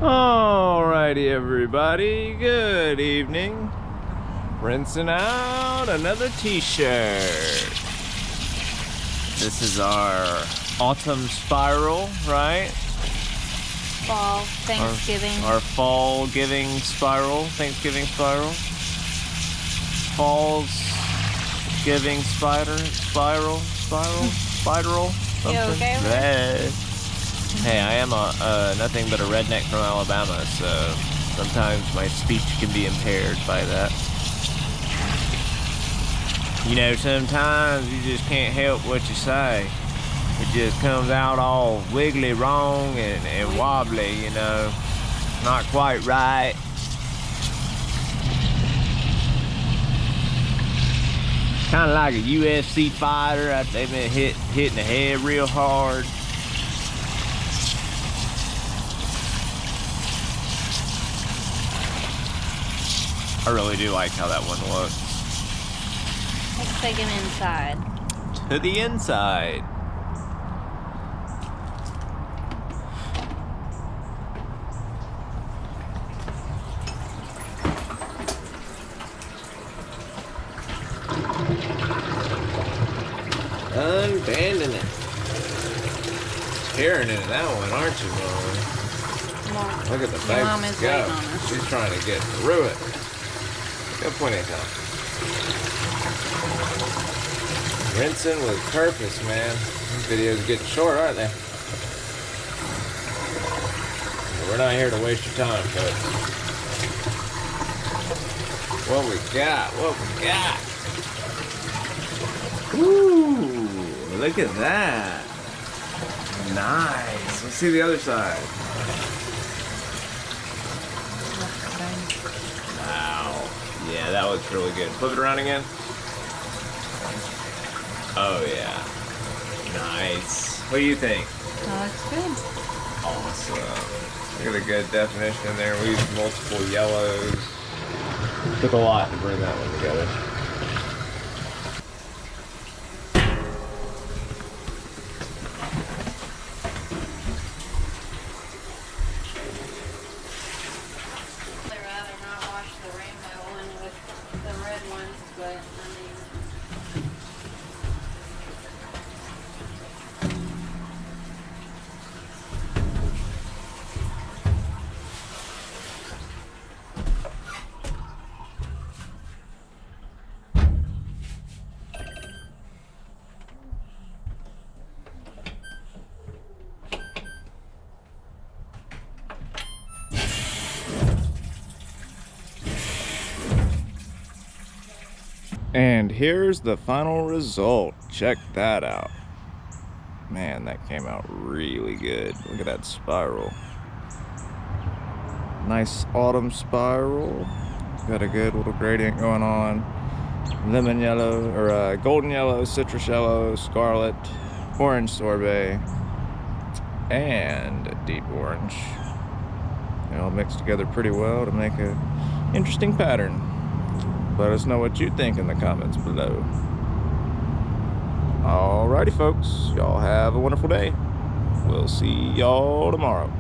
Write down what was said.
Alrighty, everybody, good evening. Rinsing out another t-shirt. This is our autumn spiral, right? Fall, Thanksgiving. Our fall giving spiral, Thanksgiving spiral. Fall's giving spiral. Something. You okay with it? Hey, I am nothing but a redneck from Alabama, so sometimes my speech can be impaired by that. You know, sometimes you just can't help what you say. It just comes out all wiggly wrong and wobbly, you know. Not quite right. Kind of like a UFC fighter after they've been hitting the head real hard. I really do like how that one looks. Let's take him inside. To the inside. Unbanding it. Tearing into that one, aren't you, Mom? Mom. Look at the Your baby mom is go. waiting on us. She's trying to get through it. Got plenty of time. Rinsing with purpose, man. These videos are getting short, aren't they? We're not here to waste your time, folks. What we got? What we got? Ooh, look at that. Nice. Let's see the other side. Wow. Yeah, that looks really good. Flip it around again. Oh, yeah. Nice. What do you think? That looks good. Awesome. Look at the good definition in there. We used multiple yellows. Took a lot to bring that one together. I'd rather not wash the rainbow one with the red ones, but I mean. And here's the final result. Check that out. Man, that came out really good. Look at that spiral. Nice autumn spiral. Got a good little gradient going on. Lemon yellow, or golden yellow, citrus yellow, scarlet, orange sorbet, and deep orange. They all mixed together pretty well to make an interesting pattern. Let us know what you think in the comments below. Alrighty, folks. Y'all have a wonderful day. We'll see y'all tomorrow.